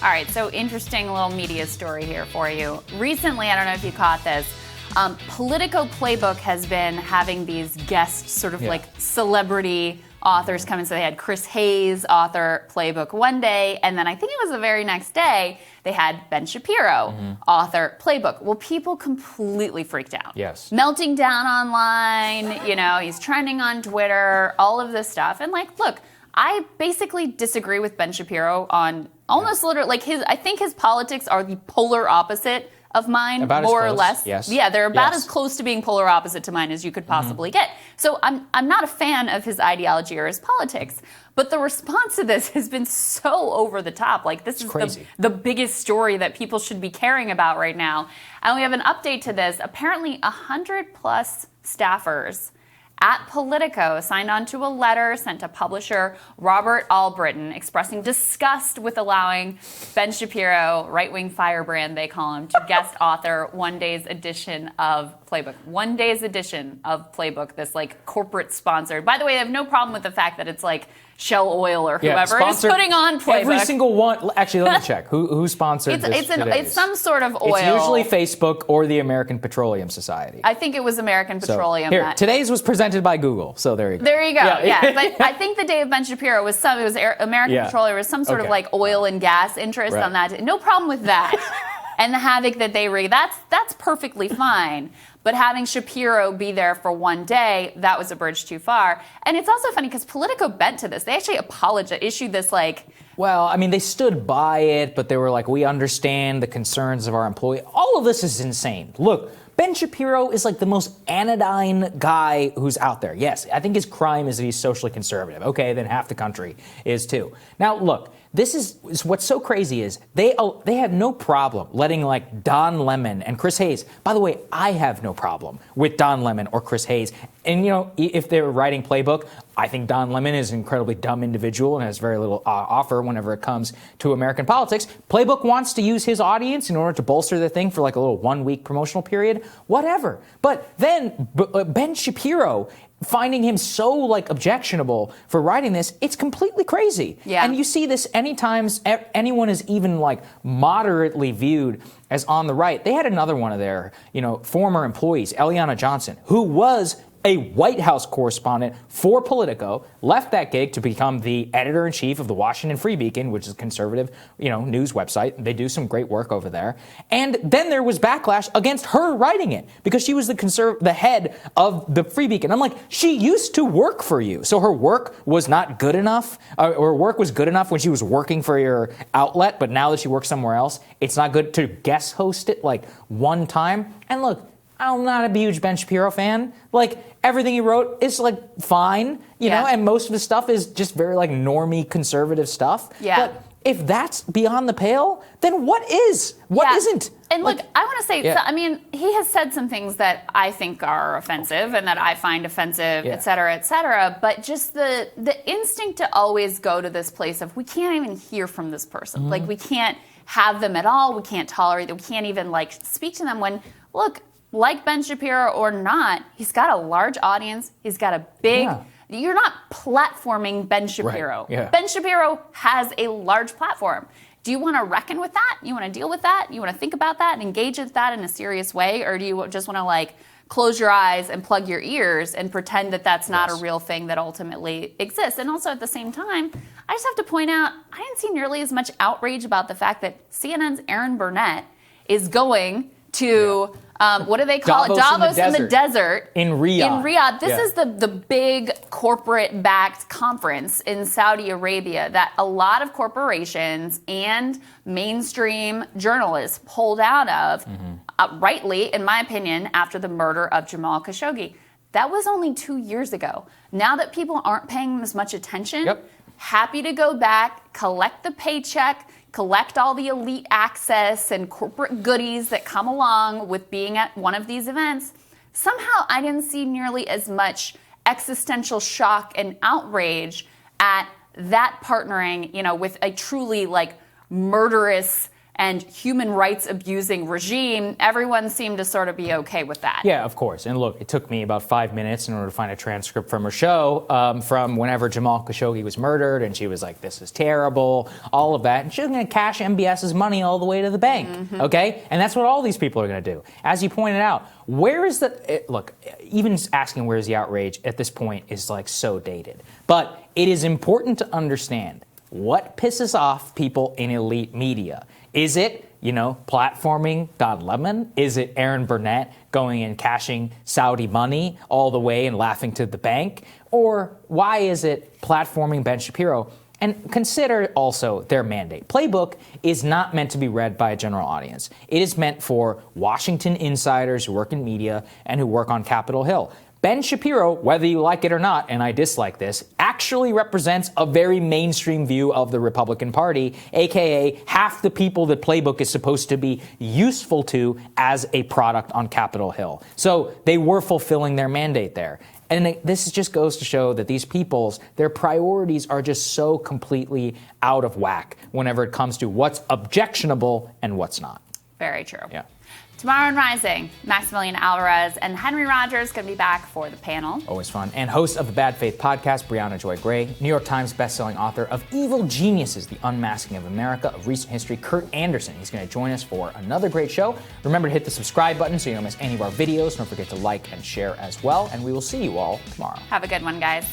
All right, so interesting little media story here for you. Recently, I don't know if you caught this, Politico Playbook has been having these guest sort of like celebrity authors come in. So they had Chris Hayes author Playbook one day, and then I think it was the very next day, they had Ben Shapiro author Playbook. Well, people completely freaked out. Yes. Melting down online, you know, he's trending on Twitter, all of this stuff. And like, look, I basically disagree with Ben Shapiro on almost literally, like I think his politics are the polar opposite of mine, about more or less. Yes. Yeah, they're about as close to being polar opposite to mine as you could possibly get. So I'm not a fan of his ideology or his politics, but the response to this has been so over the top. Like, this is the biggest story that people should be caring about right now. And we have an update to this. Apparently, 100+ staffers at Politico signed on to a letter sent to publisher Robert Albritton expressing disgust with allowing Ben Shapiro, right-wing firebrand they call him, to guest author one day's edition of Playbook. One day's edition of Playbook, this like corporate sponsored. By the way, I have no problem with the fact that it's like Shell Oil or whoever is putting on Playbook. Every single one. Actually, let me check. Who sponsored this? It's some sort of oil. It's usually Facebook or the American Petroleum Society. I think it was American Petroleum. So, today's was presented by Google, so there you go. There you go. Yeah. But I think the day of Ben Shapiro was American Petroleum was some sort of like oil and gas interest on that. No problem with that. And the havoc that they wreak, that's perfectly fine. But having Shapiro be there for one day, that was a bridge too far. And it's also funny because Politico bent to this. They actually issued this like... Well, I mean, they stood by it, but they were like, we understand the concerns of our employee. All of this is insane. Look, Ben Shapiro is like the most anodyne guy who's out there. Yes, I think his crime is that he's socially conservative. Okay, then half the country is too. Now, look, this is what's so crazy is they have no problem letting like Don Lemon and Chris Hayes. By the way, I have no problem with Don Lemon or Chris Hayes. And, you know, if they're writing Playbook, I think Don Lemon is an incredibly dumb individual and has very little offer whenever it comes to American politics. Playbook wants to use his audience in order to bolster their thing for like a little 1 week promotional period, whatever. But then Ben Shapiro, finding him so like objectionable for writing this, it's completely crazy. Yeah. And you see this anytime anyone is even like moderately viewed as on the right. They had another one of their, former employees, Eliana Johnson, who was a White House correspondent for Politico, left that gig to become the editor-in-chief of the Washington Free Beacon, which is a conservative, news website. They do some great work over there. And then there was backlash against her writing it because she was the head of the Free Beacon. I'm like, she used to work for you. So her work was not good enough, or work was good enough when she was working for your outlet, but now that she works somewhere else, it's not good to guest host it like one time. And look, I'm not a huge Ben Shapiro fan. Like, everything he wrote is, like, fine, you know, and most of his stuff is just very, like, normie conservative stuff. Yeah. But if that's beyond the pale, then what is? What isn't? And look, I want to say, so, I mean, he has said some things that I think are offensive and that I find offensive, et cetera, but just the instinct to always go to this place of we can't even hear from this person. Like, we can't have them at all. We can't tolerate them. We can't even, like, speak to them when, look, like Ben Shapiro or not, he's got a large audience. He's got a big... You're not platforming Ben Shapiro. Right. Yeah. Ben Shapiro has a large platform. Do you want to reckon with that? You want to deal with that? You want to think about that and engage with that in a serious way? Or do you just want to, like, close your eyes and plug your ears and pretend that that's not a real thing that ultimately exists? And also at the same time, I just have to point out, I didn't see nearly as much outrage about the fact that CNN's Aaron Burnett is going to... what do they call it? Davos in the desert. In Riyadh. This is the big corporate-backed conference in Saudi Arabia that a lot of corporations and mainstream journalists pulled out of, rightly, in my opinion, after the murder of Jamal Khashoggi. That was only 2 years ago. Now that people aren't paying as much attention, happy to go back, collect the paycheck, collect all the elite access and corporate goodies that come along with being at one of these events. Somehow I didn't see nearly as much existential shock and outrage at that partnering, with a truly like murderous and human rights abusing regime, everyone seemed to sort of be okay with that. Yeah, of course. And look, it took me about 5 minutes in order to find a transcript from her show from whenever Jamal Khashoggi was murdered, and she was like, this is terrible, all of that. And she was going to cash MBS's money all the way to the bank, okay? And that's what all these people are going to do. As you pointed out, where is look, even asking where is the outrage at this point is like so dated. But it is important to understand what pisses off people in elite media. Is it, platforming Don Lemon? Is it Aaron Burnett going and cashing Saudi money all the way and laughing to the bank? Or why is it platforming Ben Shapiro? And consider also their mandate. Playbook is not meant to be read by a general audience. It is meant for Washington insiders who work in media and who work on Capitol Hill. Ben Shapiro, whether you like it or not, and I dislike this, actually represents a very mainstream view of the Republican Party, aka half the people that Playbook is supposed to be useful to as a product on Capitol Hill. So they were fulfilling their mandate there. And this just goes to show that these people's, their priorities are just so completely out of whack whenever it comes to what's objectionable and what's not. Very true. Yeah. Tomorrow in Rising, Maximilian Alvarez and Henry Rogers going to be back for the panel. Always fun. And host of the Bad Faith podcast, Brianna Joy Gray, New York Times bestselling author of Evil Geniuses, The Unmasking of America of Recent History, Kurt Anderson. He's going to join us for another great show. Remember to hit the subscribe button so you don't miss any of our videos. Don't forget to like and share as well. And we will see you all tomorrow. Have a good one, guys.